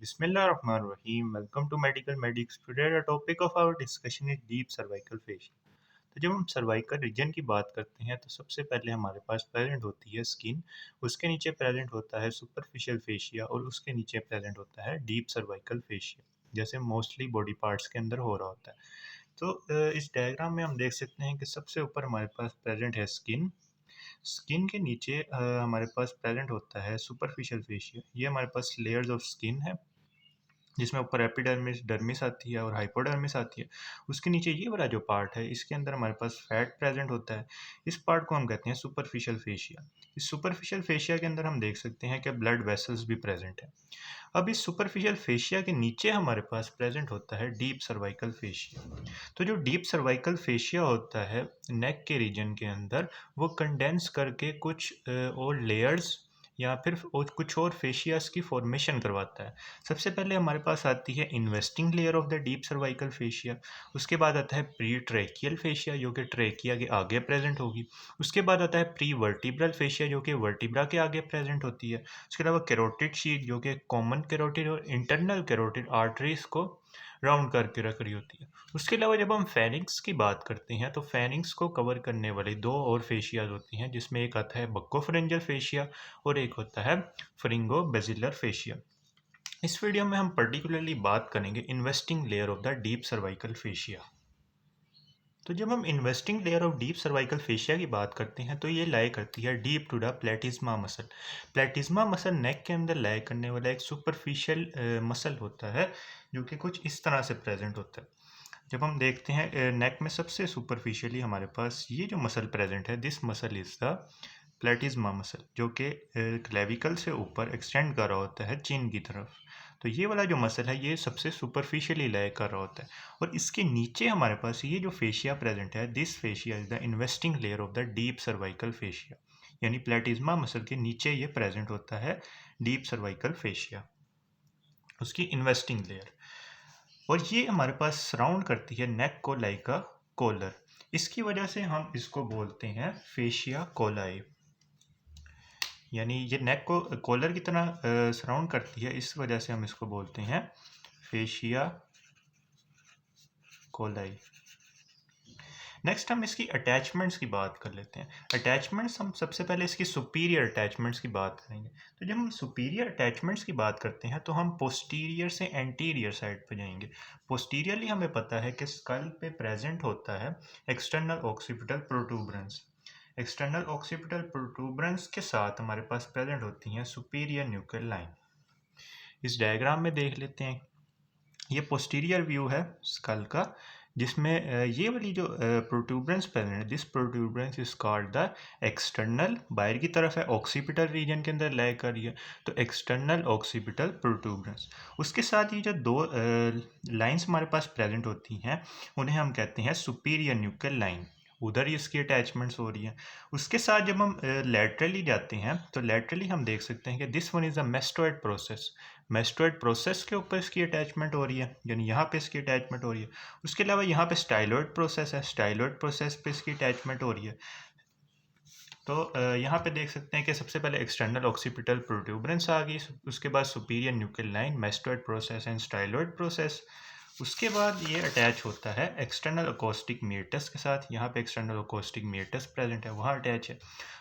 Bismillahirrahmanirrahim. Welcome to Medical Medics. Today the topic of our discussion is deep cervical fascia. तो जब हम cervical region की बात करते हैं तो सबसे पहले हमारे पास प्रेजेंट होती है स्किन, उसके नीचे प्रेजेंट होता है सुपरफिशियल फेशिया और उसके नीचे प्रेजेंट होता है डीप सर्वाइकल फेशिया, जैसे मोस्टली बॉडी पार्ट्स के अंदर हो रहा होता है। तो इस डायग्राम में हम देख सकते हैं कि सबसे ऊपर हमारे पास प्रेजेंट है स्किन। स्किन के नीचे हमारे पास प्रेजेंट होता है सुपरफिशियल फेशिया। ये हमारे पास लेयर्स ऑफ स्किन है जिसमें ऊपर एपिडर्मिस डर्मिस आती है और हाइपोडर्मिस आती है। उसके नीचे ये वाला जो पार्ट है इसके अंदर हमारे पास फैट प्रेजेंट होता है। इस पार्ट को हम कहते हैं सुपरफिशियल फेशिया। इस सुपरफिशियल फेशिया के अंदर हम देख सकते हैं कि ब्लड वेसल्स भी प्रेजेंट है। अब इस सुपरफिशियल फेशिया के नीचे हमारे पास प्रेजेंट होता है डीप सर्वाइकल फेशिया। तो जो डीप सर्वाइकल फेशिया होता है नेक के रीजन के अंदर, वो कंडेंस करके कुछ और लेयर्स या फिर कुछ और फेशियास की फॉर्मेशन करवाता है। सबसे पहले हमारे पास आती है investing layer of the deep cervical fascia. उसके बाद आता है प्री ट्रेकियल फेशिया जो कि ट्रेकिया के आगे प्रेजेंट होगी। उसके बाद आता है प्री वर्टिब्रल फेशिया जो कि वर्टिब्रा के आगे प्रेजेंट होती है। उसके अलावा कैरोटिड शीथ जो कि कॉमन कैरोटिड और इंटरनल कैरोटिड आर्टरीज को राउंड करके रख रही होती है। उसके अलावा जब हम फेरिंग्स की बात करते हैं तो फेरिंग्स को कवर करने वाली दो और फेशियाज होती हैं, जिसमें एक आता है बक्कोफरेंजियल फेशिया और एक होता है फ्रिंगो बेसिलर फेशिया। इस वीडियो में हम पर्टिकुलरली बात करेंगे investing layer of the deep cervical fascia. तो जब हम investing layer of deep cervical fascia की बात करते हैं तो ये लाई करती है deep to the platysma muscle. Platysma muscle neck के अंदर लाई करने वाला एक सुपरफिशियल मसल होता है जो कि कुछ इस तरह से प्रेजेंट होता है। जब हम देखते हैं नेक में सबसे सुपरफिशियली हमारे पास ये जो मसल प्रेजेंट है, this muscle is the platysma muscle जो कि क्लेविकल से ऊपर एक्सटेंड कर रहा होता है चिन की तरफ। तो ये वाला जो मसल है ये सबसे सुपरफिशियली लय कर रहा होता है और इसके नीचे हमारे पास ये जो फेशिया प्रेजेंट है, this fascia is the investing layer of the deep cervical fascia. यानी प्लेटिज्मा मसल के नीचे ये प्रेजेंट होता है डीप सर्वाइकल फेशिया, उसकी इन्वेस्टिंग लेयर। और ये हमारे पास सराउंड करती है नेक को लाइक अ कॉलर। इसकी वजह से हम इसको बोलते हैं फेशिया कोलाई। यानी ये नेक को कॉलर की तरह सराउंड करती है, इस वजह से हम इसको बोलते हैं फेशिया कोलाई। नेक्स्ट हम इसकी अटैचमेंट्स की बात कर लेते हैं। अटैचमेंट्स हम सबसे पहले इसकी सुपीरियर अटैचमेंट्स की बात करेंगे। तो जब हम सुपीरियर अटैचमेंट्स की बात करते हैं तो हम पोस्टीरियर से एंटीरियर साइड पर जाएंगे। पोस्टीरियरली हमें पता है कि स्कल पे प्रेजेंट होता है एक्सटर्नल ऑक्सीपिटल प्रोटूबरेंस। एक्सटर्नल ऑक्सीपिटल प्रोटूबरेंस के साथ हमारे पास प्रेजेंट होती हैं सुपीरियर न्यूक्लियर लाइन। इस डायग्राम में देख लेते हैं, ये पोस्टीरियर व्यू है स्कल का, जिसमें ये वाली जो प्रोट्यूबरेंस प्रेजेंट है, this protuberance is called the external, बाहर की तरफ है ऑक्सीपिटल रीजन के अंदर लय कर रही है, तो एक्सटर्नल ऑक्सीपिटल प्रोट्यूबरेंस। उसके साथ ये जो दो लाइंस हमारे पास प्रेजेंट होती हैं उन्हें हम कहते हैं सुपीरियर न्यूक्लियर लाइन। उधर ही इसकी अटैचमेंट्स हो रही हैं। उसके साथ जब हम लेटरली जाते हैं तो लेटरली हम देख सकते हैं कि this one is a mastoid process. Mastoid process के ऊपर इसकी अटैचमेंट हो रही है, यानी यहाँ पे इसकी अटैचमेंट हो रही है। उसके अलावा यहाँ पे स्टाइलॉइड प्रोसेस है, स्टाइलॉइड प्रोसेस पे इसकी अटैचमेंट हो रही है। तो यहाँ पे देख सकते हैं कि सबसे पहले एक्सटर्नल ऑक्सीपिटल प्रोट्यूबरेंस आ गई, उसके बाद superior nuclear line, mastoid process and styloid process. उसके बाद ये अटैच होता है एक्सटर्नल अकोस्टिक मेटस के साथ। यहाँ पे एक्सटर्नल अकोस्टिक मेटस प्रेजेंट है, वहाँ अटैच है।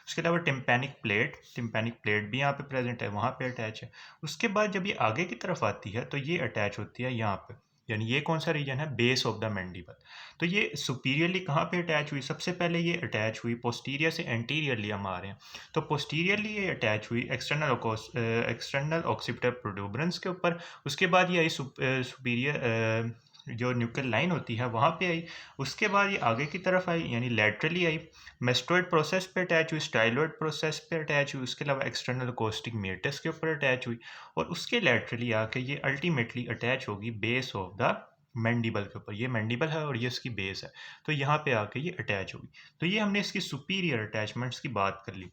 उसके अलावा टिम्पैनिक प्लेट भी यहाँ पे प्रेजेंट है, वहाँ पे अटैच है। उसके बाद जब ये आगे की तरफ आती है तो ये अटैच होती है यहाँ पे, यानी ये कौन सा रीजन है, बेस ऑफ द मैंडिबल। तो ये सुपीरियरली कहाँ पे अटैच हुई, सबसे पहले ये अटैच हुई पोस्टीरियर से एंटीरियरली हम आ रहे हैं। तो पोस्टीरियरली ये अटैच हुई एक्सटर्नल ऑक्सीपिटल प्रोट्यूबरेंस के ऊपर। उसके बाद ये आई सुपीरियर जो न्यूक्लियर लाइन होती है वहाँ पे आई। उसके बाद ये आगे की तरफ आई, यानी लैटरली आई, मेस्टोइड प्रोसेस पे अटैच हुई, स्टाइलॉइड प्रोसेस पे अटैच हुई, उसके अलावा एक्सटर्नल अकोस्टिक मेटस के ऊपर अटैच हुई और उसके लैटरली आके ये अल्टीमेटली अटैच होगी बेस ऑफ द मैंडिबल के ऊपर। ये मैंडिबल है और ये इसकी बेस है, तो यहाँ पे आके ये अटैच होगी। तो ये हमने इसकी सुपीरियर अटैचमेंट्स की बात कर ली।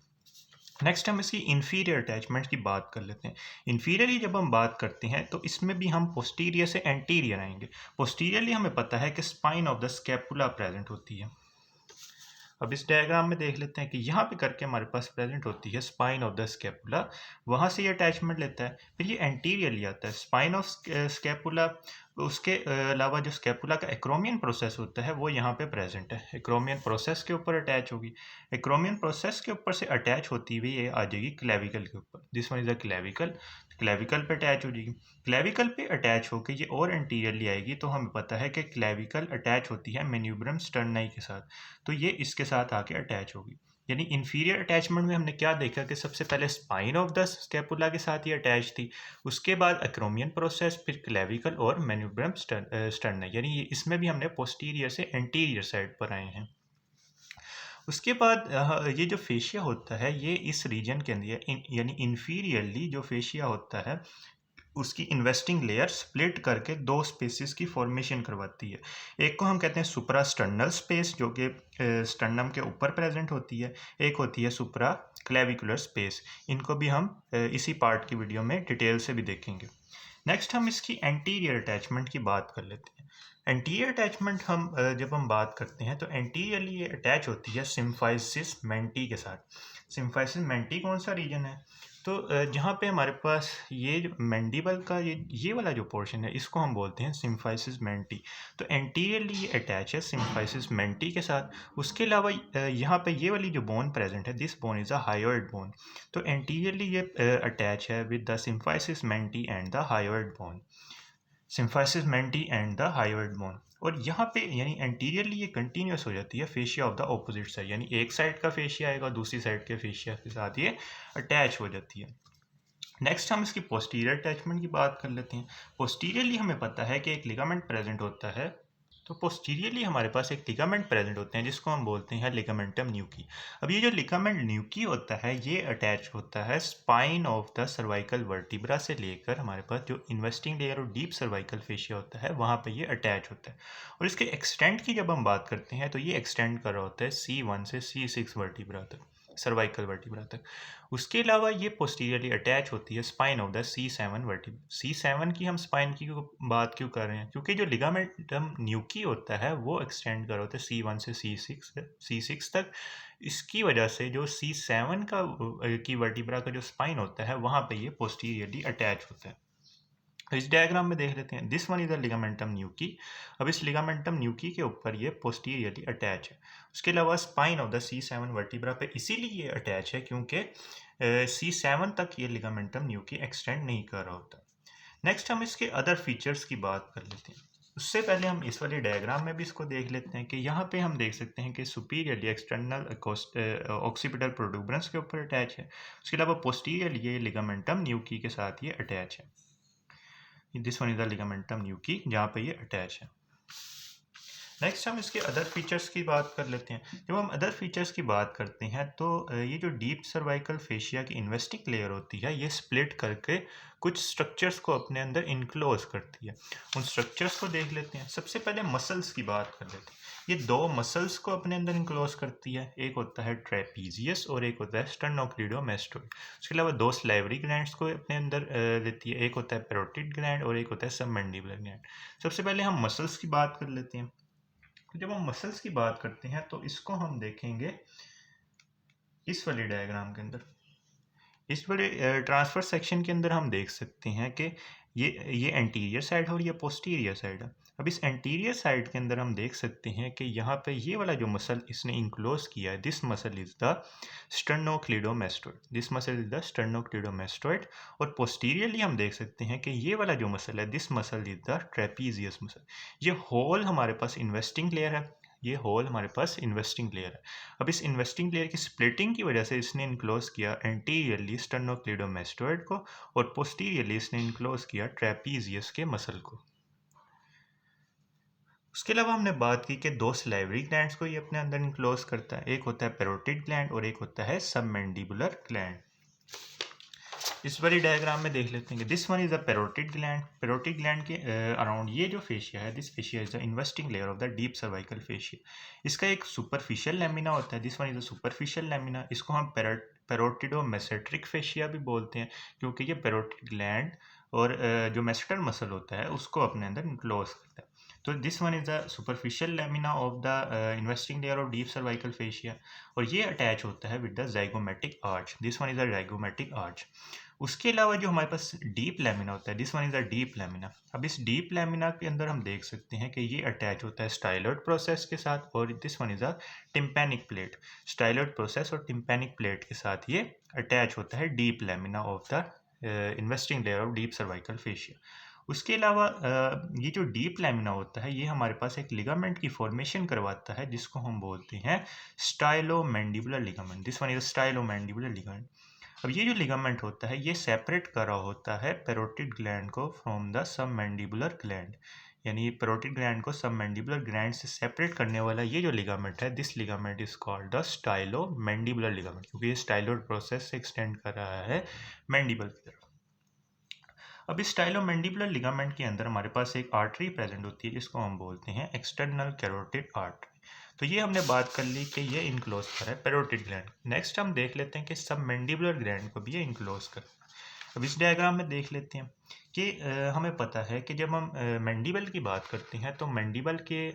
नेक्स्ट हम इसकी इन्फीरियर अटैचमेंट की बात कर लेते हैं। इन्फीरियरली जब हम बात करते हैं तो इसमें भी हम पोस्टीरियर से एंटीरियर आएंगे। पोस्टीरियरली हमें पता है कि spine of the scapula present होती है। अब इस डायग्राम में देख लेते हैं कि यहाँ पे करके हमारे पास प्रेजेंट होती है स्पाइन ऑफ द स्कैपुला, वहाँ से ये अटैचमेंट लेता है, फिर ये एंटीरियरली आता है स्पाइन ऑफ स्कैपुला। उसके अलावा जो स्कैपुला का एक्रोमियन प्रोसेस होता है वो यहाँ पे प्रेजेंट है, एक्रोमियन प्रोसेस के ऊपर अटैच होगी। एक्रोमियन प्रोसेस के ऊपर से अटैच होती हुई ये आ जाएगी क्लेविकल के ऊपर, this one is the clavicle, clavicle पे अटैच हो जाएगी। क्लेविकल पे अटैच होकर ये और एंटीरियरली आएगी, तो हमें पता है कि क्लेविकल अटैच होती है मेन्यूब्रम स्टर्नाई के साथ, तो ये इसके साथ आके अटैच होगी। यानी इंफीरियर अटैचमेंट में हमने क्या देखा कि सबसे पहले स्पाइन ऑफ द स्कैपुला के साथ ये अटैच थी, उसके बाद एक्रोमियन प्रोसेस, फिर क्लेविकल और मेन्यूब्रम स्टर्नाई, यानी इसमें भी हमने पोस्टीरियर से एंटीरियर साइड पर आए हैं। उसके बाद ये जो फेशिया होता है ये इस रीजन के अंदर यानी इन्फीरियरली जो फेशिया होता है उसकी इन्वेस्टिंग लेयर स्प्लिट करके दो स्पेसिस की फॉर्मेशन करवाती है। एक को हम कहते हैं सुप्रा स्टर्नल स्पेस जो कि स्टर्नम के ऊपर प्रेजेंट होती है, एक होती है सुप्रा क्लेविकुलर स्पेस। इनको भी हम इसी पार्ट की वीडियो में डिटेल से भी देखेंगे। नेक्स्ट हम इसकी एंटीरियर अटैचमेंट की बात कर लेते हैं। एंटीरियर अटैचमेंट हम जब हम बात करते हैं तो एंटीरियरली ये अटैच होती है सिम्फाइसिस मेंटी के साथ। सिम्फाइसिस मेंटी कौन सा रीजन है? तो जहाँ पे हमारे पास ये जो मैंडिबल का ये वाला जो पोर्शन है इसको हम बोलते हैं सिम्फाइसिस मेंटी। तो एंटीरियरली ये अटैच है सिम्फाइसिस मेंटी के साथ। उसके अलावा यहाँ पे ये वाली जो बोन प्रेजेंट है, this bone is a hyoid bone. तो एंटीरियरली ये अटैच है with the symphysis menti and the hyoid bone, symphysis menti and the hyoid bone. और यहाँ पे यानी एंटीरियरली ये कंटिन्यूस हो जाती है fascia of the opposite side, यानी एक साइड का फेशिया आएगा दूसरी साइड के फेशिया के साथ ये अटैच हो जाती है। नेक्स्ट हम इसकी पोस्टीरियर अटैचमेंट की बात कर लेते हैं। पोस्टीरियरली हमें पता है कि एक लिगामेंट प्रेजेंट होता है, तो पोस्टीरियरली हमारे पास एक लिगामेंट प्रेजेंट होते हैं जिसको हम बोलते हैं लिगामेंटम न्यूकी। अब ये जो लिगामेंट न्यूकी होता है ये अटैच होता है spine of the cervical vertebra से लेकर हमारे पास जो इन्वेस्टिंग लेयर और डीप सर्वाइकल फेशिया होता है वहाँ पे ये अटैच होता है। और इसके एक्सटेंड की जब हम बात करते हैं तो ये एक्सटेंड कर रहा होता है C1 से C6 वर्टिब्रा तक, सर्वाइकल वर्टिब्रा तक। उसके अलावा ये पोस्टीरियरली अटैच होती है spine of the C7 vertebra. C7 की हम स्पाइन की बात क्यों कर रहे हैं? क्योंकि जो लिगामेंटम न्यूकी होता है वो एक्सटेंड कर होता है C1 से C6 तक। इसकी वजह से जो C7 का की वर्टिब्रा का जो स्पाइन होता है वहाँ पे ये पोस्टीरियरली अटैच होता है। इस डायग्राम में देख लेते हैं, this one is the ligamentum nuchae. अब इस लिगामेंटम न्यूकी के ऊपर ये पोस्टीरियरली अटैच है। उसके अलावा spine of the C7 vertebra पे इसीलिए ये अटैच है क्योंकि C7 तक ये लिगामेंटम न्यूकी एक्सटेंड नहीं कर रहा होता। नेक्स्ट हम इसके अदर फीचर्स की बात कर लेते हैं। उससे पहले हम इस वाले डायग्राम में भी इसको देख लेते हैं कि यहाँ पे हम देख सकते हैं कि सुपीरियरली एक्सटर्नल ऑक्सीपिटल प्रोटूबरेंस के ऊपर अटैच है। उसके अलावा पोस्टीरियरली ये लिगामेंटम न्यूकी के साथ ये अटैच है। This one is the ligamentum nuchae जहाँ पे ये अटैच है। नेक्स्ट हम इसके अदर फीचर्स की बात कर लेते हैं। जब हम अदर फीचर्स की बात करते हैं तो ये जो डीप सर्वाइकल फेशिया की इन्वेस्टिंग लेयर होती है ये स्प्लिट करके कुछ स्ट्रक्चर्स को अपने अंदर इनक्लोज करती है। उन स्ट्रक्चर्स को देख लेते हैं। सबसे पहले मसल्स की बात कर लेते हैं। ये दो मसल्स को अपने अंदर इनक्लोज करती है, एक होता है ट्रेपीजियस और एक होता है स्टर्नोक्लीडोमास्टोइड। उसके अलावा दो स्लाइवरी ग्लैंड्स को अपने अंदर लेती है, एक होता है पैरोटिड ग्लैंड और एक होता है सबमैंडिबुलर ग्लैंड। सबसे पहले हम मसल्स की बात कर लेते हैं। तो जब हम मसल्स की बात करते हैं तो इसको हम देखेंगे इस वाले डायग्राम के अंदर। इस वाले ट्रांसफर सेक्शन के अंदर हम देख सकते हैं कि ये एंटीरियर साइड है और ये पोस्टीरियर साइड है। अब इस एंटीरियर साइड के अंदर हम देख सकते हैं कि यहाँ पे ये वाला जो मसल इसने इंक्लोज किया है, this muscle is the sternocleidomastoid, this muscle is the sternocleidomastoid. और पोस्टीरियरली हम देख सकते हैं कि ये वाला जो मसल है, this muscle is the trapezius muscle. ये होल हमारे पास इन्वेस्टिंग लेयर है, ये होल हमारे पास इन्वेस्टिंग लेयर है। अब इस इन्वेस्टिंग लेयर की स्प्लिटिंग की वजह से इसने इनक्लोज किया एंटीरियरली स्टर्नोक्लीडोमास्टोइड को और पोस्टीरियरली इसने इनक्लोज किया ट्रेपीजियस के मसल को। उसके अलावा हमने बात की कि दो स्लाइवरी ग्लैंड्स को ये अपने अंदर इनक्लोज करता है, एक होता है पैरोटिड ग्लैंड और एक होता है सबमैंडिबुलर ग्लैंड। इस वाली डायग्राम में देख लेते हैं कि this one is a parotid gland. Parotid gland के अराउंड ये जो फेशिया है, this fascia is the investing layer of the deep cervical fascia. इसका एक सुपरफिशियल लैमिना होता है, this one is a superficial lamina. इसको हम पैरोटिडोमेसेट्रिक फेशिया भी बोलते हैं क्योंकि ये पैरोटिड ग्लैंड और जो मेसेटर मसल होता है उसको अपने अंदर इनक्लोज करता है। तो this one is the superficial lamina of the investing layer of deep cervical fascia, और ये अटैच होता है with the zygomatic arch. This one is the zygomatic arch. उसके अलावा जो हमारे पास डीप लैमिना होता है, this one is the deep lamina. अब इस डीप लैमिना के अंदर हम देख सकते हैं कि ये अटैच होता है स्टाइलर्ड प्रोसेस के साथ, और this one is a tympanic plate. Styloid process और टिम्पैनिक प्लेट के साथ ये अटैच होता है deep lamina of the investing layer of deep cervical fascia. उसके अलावा ये जो डीप लैमिना होता है, ये हमारे पास एक लिगामेंट की फॉर्मेशन करवाता है जिसको हम बोलते हैं stylomandibular ligament. This one is stylomandibular ligament. अब ये जो लिगामेंट होता है ये सेपरेट कर रहा होता है पैरोटिड ग्लैंड को फ्रॉम द सबमैंडिबुलर ग्लैंड, यानी पैरोटिड ग्लैंड को सबमैंडिबुलर ग्लैंड से सेपरेट करने वाला ये जो लिगामेंट है, this ligament is called the stylomandibular ligament, क्योंकि ये स्टाइलोड प्रोसेस से एक्सटेंड कर रहा है मैंडिबल की तरफ। अब इस स्टाइलोमैंडिबुलर लिगामेंट के अंदर हमारे पास एक आर्टरी प्रेजेंट होती है जिसको हम बोलते हैं एक्सटर्नल कैरोटिड आर्टरी। तो ये हमने बात कर ली कि ये इनक्लोज कर है पैरोटिड ग्लैंड। नेक्स्ट हम देख लेते हैं कि सबमैंडिबुलर ग्लैंड को भी ये इनक्लोज कर। अब इस डायग्राम में देख लेते हैं कि हमें पता है कि जब हम मैंडिबल की बात करते हैं तो मैंडिबल के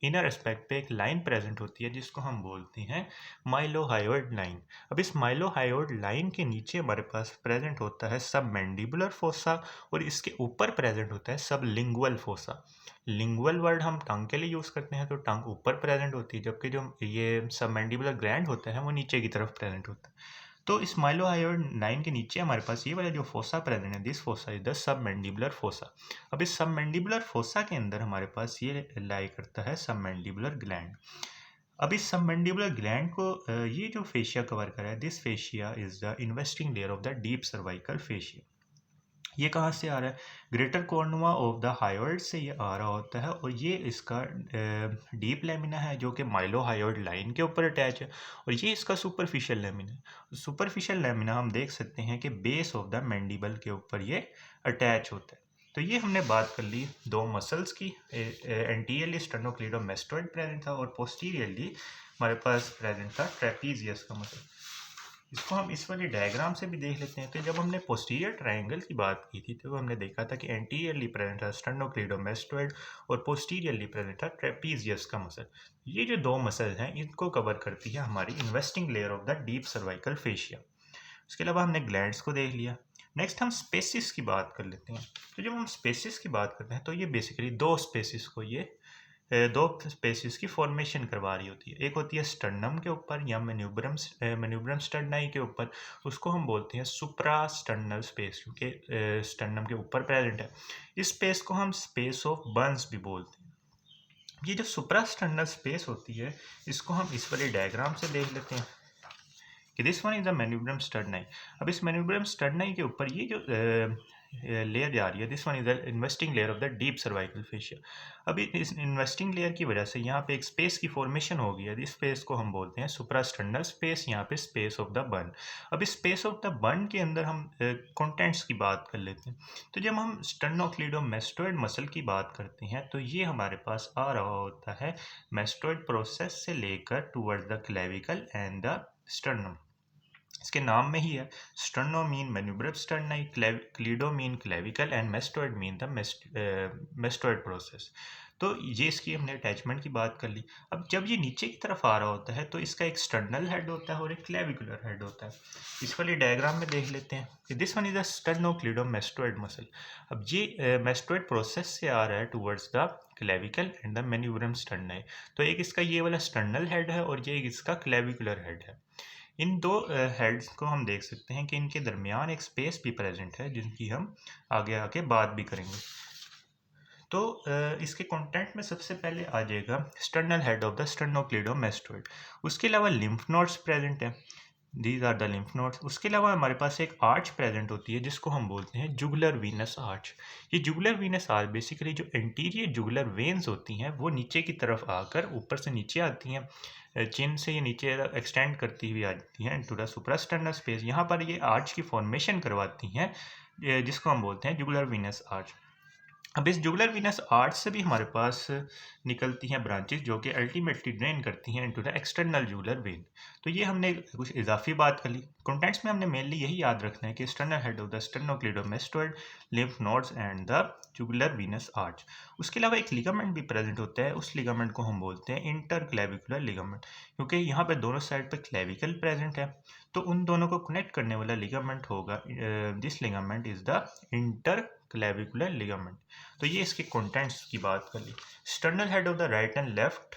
इनर एस्पेक्ट पे एक लाइन प्रेजेंट होती है जिसको हम बोलते हैं माइलोहायोइड लाइन। अब इस माइलोहायोइड लाइन के नीचे हमारे पास प्रेजेंट होता है सब मैंडिबुलर फोसा, और इसके ऊपर प्रेजेंट होता है सब लिंगुअल फोसा। लिंगुअल वर्ड हम टंग के लिए यूज़ करते हैं, तो टंग ऊपर प्रेजेंट होती है, जबकि जो ये सब मैंडिबुलर ग्लैंड होता है वो नीचे की तरफ प्रेजेंट होता है। तो इस माइलोहायोइड लाइन के नीचे हमारे पास ये वाला जो फोसा प्रेजेंट है, this fossa is the submandibular fossa. अब इस सबमैंडिबुलर फोसा के अंदर हमारे पास ये लाई करता है सबमैंडिबुलर ग्लैंड। अब इस सबमैंडिबुलर ग्लैंड को ये जो फेशिया कवर कर रहा है, this fascia is the investing layer of the deep cervical fascia. ये कहाँ से आ रहा है? ग्रेटर कॉर्नुआ ऑफ द हायोइड से ये आ रहा होता है, और ये इसका डीप लेमिना है जो कि माइलोहायोइड लाइन के ऊपर अटैच है, और ये इसका सुपरफिशियल लेमिना है। सुपरफिशियल लेमिना हम देख सकते हैं कि बेस ऑफ द मैंडिबल के ऊपर ये अटैच होता है। तो ये हमने बात कर ली दो मसल्स की। एंटीरियरली स्टर्नोक्लीडोमास्टोइड प्रेजेंट था, और पोस्टीरियरली हमारे पास प्रेजेंट था ट्रेपीजियस का मसल। इसको हम इस वाले डायग्राम से भी देख लेते हैं। तो जब हमने पोस्टीरियर ट्रायंगल की बात की थी तो हमने देखा था कि एंटीरियरली प्रेजेंट था स्टर्नोक्लीडोमास्टोइड, और पोस्टीरियरली प्रेजेंट था ट्रेपीजियस का मसल। ये जो दो मसल हैं इनको कवर करती है हमारी investing layer of the deep cervical fascia. उसके अलावा हमने ग्लैंड्स को देख लिया। नेक्स्ट हम स्पेसिस की बात कर लेते हैं। तो जब हम स्पेसिस की बात करते हैं तो ये बेसिकली दो स्पेसिस को ये दो स्पेसिस की फॉर्मेशन करवा रही होती है। एक होती है स्टर्नम के ऊपर या मेन्यूब्रम स्टर्नाई के ऊपर, उसको हम बोलते हैं सुप्रा स्टर्नल स्पेस, क्योंकि स्टर्नम के ऊपर प्रेजेंट है। इस स्पेस को हम स्पेस ऑफ बर्न्स भी बोलते हैं। ये जो सुप्रा स्टर्नल स्पेस होती है इसको हम इस वाले डायग्राम से देख लेते हैं कि this one is the manubrium sterni. अब इस मेन्यूब्रम स्टर्नाई के ऊपर ये जो लेयर जा रही है, this one is the investing layer of the deep cervical fascia. अब इस इन्वेस्टिंग लेयर की वजह से यहाँ पे एक स्पेस की फॉर्मेशन हो गई है। इस स्पेस को हम बोलते हैं सुप्रास्टर्नल स्पेस, यहाँ पे स्पेस ऑफ द बर्न। अब इस स्पेस ऑफ द बर्न के अंदर हम कंटेंट्स की बात कर लेते हैं। तो जब हम स्टर्नोक्लीडोमास्टोइड मसल की बात करते हैं तो ये हमारे पास आ रहा होता है मेस्टोइड प्रोसेस से लेकर towards the clavicle and the sternum. इसके नाम में ही है, sterno mean manubrium sterni, cleido mean clavicle, and mastoid mean the mastoid process. तो ये इसकी हमने अटैचमेंट की बात कर ली। अब जब ये नीचे की तरफ आ रहा होता है तो इसका एक स्टर्नल हेड होता है और एक क्लेविकुलर हेड होता है। इस वाले डायग्राम में देख लेते हैं कि this one is the sternocleidomastoid muscle. अब ये मेस्टोइड प्रोसेस से आ रहा है towards the clavicle and the manubrium sterni. तो एक इसका ये वाला स्टर्नल हेड है और ये इसका क्लेविकुलर हेड है। इन दो हेड्स को हम देख सकते हैं कि इनके दरमियान एक स्पेस भी प्रेजेंट है जिनकी हम आगे आगे बात भी करेंगे। तो इसके कंटेंट में सबसे पहले आ जाएगा sternal head of the sternocleidomastoid. उसके अलावा लिम्फ नोड्स प्रेजेंट है, these are the lymph nodes. उसके अलावा हमारे पास एक आर्च प्रेजेंट होती है जिसको हम बोलते हैं जुगुलर वीनस आर्च। ये जुगुलर वीनस आर्च बेसिकली जो एंटीरियर जुगुलर वेन्स होती हैं वो नीचे की तरफ आकर ऊपर से नीचे आती हैं, चिन से ये नीचे एक्सटेंड करती हुई आती हैं टू द सुप्रास्टर्नल स्पेस। यहाँ पर ये आर्च की फॉर्मेशन करवाती हैं जिसको हम बोलते हैं जुगुलर वीनस आर्च। अब इस जुगुलर वीनस आर्च से भी हमारे पास निकलती हैं ब्रांचेस जो कि अल्टीमेटली ड्रेन करती हैं into the external jugular vein. तो ये हमने कुछ इजाफी बात कर ली। कॉन्टेंट्स में हमने मेनली यही याद रखना है कि external head of the sternocleidomastoid, lymph nodes and the jugular venous arch. उसके अलावा एक लिगामेंट भी प्रेजेंट होता है, उस लिगामेंट को हम बोलते हैं इंटरक्लेविकुलर लिगामेंट, क्योंकि यहाँ पे दोनों साइड पे क्लेविकल प्रेजेंट है। तो उन दोनों को कनेक्ट करने वाला लिगामेंट होगा, this ligament is the interclavicular ligament. तो ये इसके कंटेंट्स की बात कर ली। Sternal head of the right and left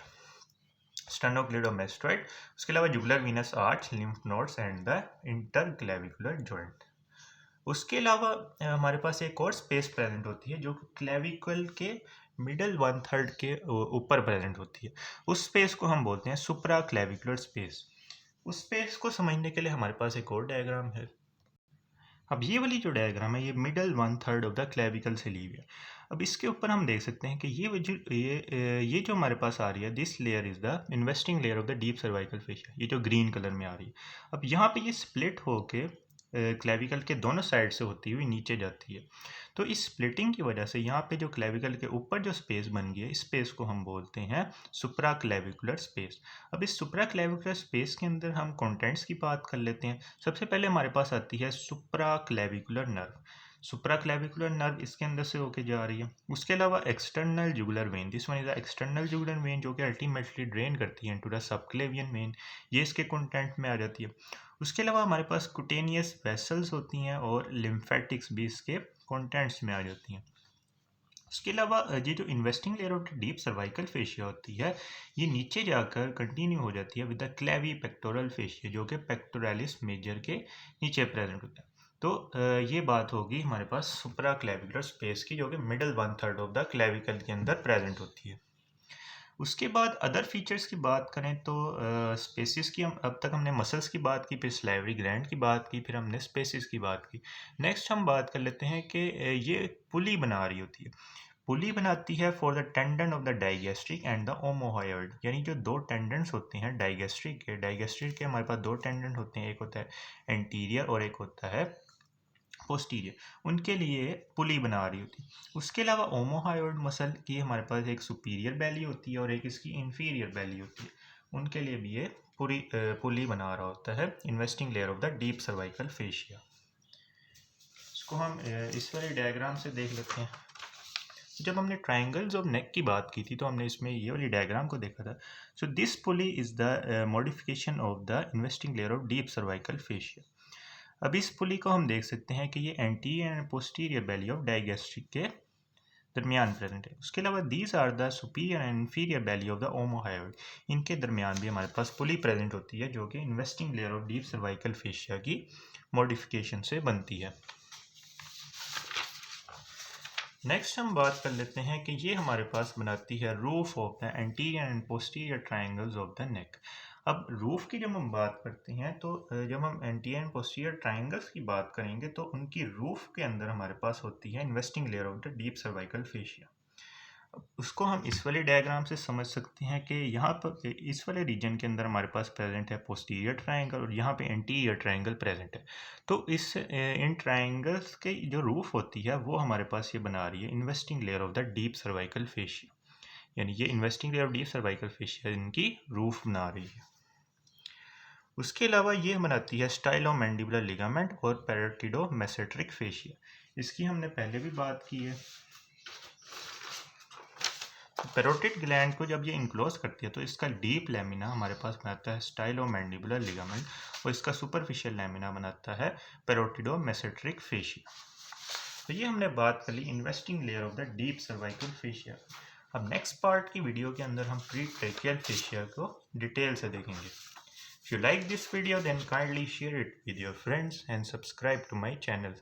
sternocleidomastoid, उसके अलावा jugular venous arch, lymph nodes and the interclavicular joint. उसके अलावा हमारे पास एक और स्पेस प्रेजेंट होती है जो क्लेविकल के मिडल 1/3 के ऊपर प्रेजेंट होती है। उस स्पेस को हम बोलते हैं सुप्रा क्लेविकुलर स्पेस। उस स्पेस को समझने के लिए हमारे पास एक और डायग्राम है। अब ये वाली जो डायग्राम है ये मिडल 1/3 ऑफ द क्लेविकल से ली हुई है। अब इसके ऊपर हम देख सकते हैं कि ये जो हमारे पास आ रही है, this layer is the investing layer of the deep cervical fascia, ये जो ग्रीन कलर में आ रही है। अब यहाँ पे ये स्प्लिट होके क्लेविकल के दोनों साइड से होती हुई नीचे जाती है। तो इस स्प्लिटिंग की वजह से यहाँ पे जो क्लेविकल के ऊपर जो स्पेस बन गई है, इस स्पेस को हम बोलते हैं सुप्रा क्लेविकुलर स्पेस। अब इस सुप्रा क्लेविकुलर स्पेस के अंदर हम कंटेंट्स की बात कर लेते हैं। सबसे पहले हमारे पास आती है सुप्रा क्लेविकुलर नर्व। सुप्रा क्लेविकुलर नर्व इसके अंदर से होके जा रही है। उसके अलावा external jugular vein, this one is the external jugular vein जो कि अल्टीमेटली ड्रेन करती है इनटू द सबक्लेवियन वेन, ये इसके कंटेंट में आ जाती है। उसके अलावा हमारे पास कुटेनियस वेसल्स होती हैं और लिम्फेटिक्स भी इसके कंटेंट्स में आ जाती हैं। उसके अलावा ये जो investing layer of deep cervical fascia होती है, ये नीचे जाकर कंटिन्यू हो जाती है विद द क्लेवी पेक्टोरल फेशिया जो कि पेक्टोरालिस मेजर के नीचे प्रेजेंट होता है। तो ये बात होगी हमारे पास सुप्रा क्लेविकुलर स्पेस की, जो कि मिडल 1/3 ऑफ द क्लेविकल के अंदर प्रेजेंट होती है। उसके बाद अदर फीचर्स की बात करें तो स्पेसिस की, हम अब तक हमने मसल्स की बात की, फिर सलाइवरी ग्लैंड की बात की, फिर हमने स्पेसिस की बात की। नेक्स्ट हम बात कर लेते हैं कि ये पुली बना रही होती है। पुली बनाती है for the tendon of the digastric and the omohyoid, यानी जो दो टेंडेंट्स होते हैं डाइगेस्ट्रिक के हमारे पास दो टेंडेंट होते हैं, एक होता है एंटीरियर और एक होता है पोस्टीरियर, उनके लिए पुली बना रही होती है। उसके अलावा ओमोहायोइड मसल की हमारे पास एक सुपीरियर बैली होती है और एक इसकी इंफीरियर बैली होती है, उनके लिए भी ये पूरी पुली बना रहा होता है investing layer of the deep cervical fascia. इसको हम इस वाले डायग्राम से देख लेते हैं। जब हमने ट्राइंगल्स ऑफ नेक की बात की थी तो हमने इसमें ये वाली डायग्राम को देखा था। So this pulley is the modification of the investing layer of deep cervical fascia. अब इस पुली को हम देख सकते हैं कि ये anterior and posterior belly of digastric के दरमियान प्रेजेंट है। उसके अलावा these are the superior and inferior belly of the omohyoid, इनके दरमियान भी हमारे पास पुली प्रेजेंट होती है जो कि investing layer of deep cervical fascia की मॉडिफिकेशन से बनती है। नेक्स्ट हम बात कर लेते हैं कि ये हमारे पास बनाती है roof of the anterior and posterior triangles of the neck. अब रूफ की जब हम बात करते हैं तो जब हम एंटीरियर एंड पोस्टीरियर ट्राइंगल्स की बात करेंगे तो उनकी रूफ के अंदर हमारे पास होती है investing layer of the deep cervical fascia. उसको हम इस वाले डायग्राम से समझ सकते हैं कि यहाँ पर इस वाले रीजन के अंदर हमारे पास प्रेजेंट है पोस्टीरियर ट्रायंगल और यहाँ पे एंटीरियर ट्रायंगल प्रेजेंट है। तो इस इन ट्रायंगल्स के जो रूफ होती है वो हमारे पास ये बना रही है investing layer of the deep cervical fascia, यानी ये investing layer of deep cervical fascia इनकी रूफ बना रही है। उसके अलावा ये बनाती है स्टाइलोमैंडिबुलर लिगामेंट और पैराटिडोमेसेट्रिक फेशिया, इसकी हमने पहले भी बात की है। पैरोटिड ग्लैंड को जब ये इनक्लोज करती है तो इसका डीप लैमिना हमारे पास बनाता है स्टाइलोमैंडिबुलर लिगामेंट और इसका सुपरफिशियल लैमिना बनाता है पैरोटिडोमेसेट्रिक फेशिया। तो ये हमने बात कर ली investing layer of the deep cervical fascia. अब नेक्स्ट पार्ट की वीडियो के अंदर हम प्री ट्रेकियल फेशिया को डिटेल से देखेंगे। If you like this video then kindly share it with your friends and subscribe to my channel.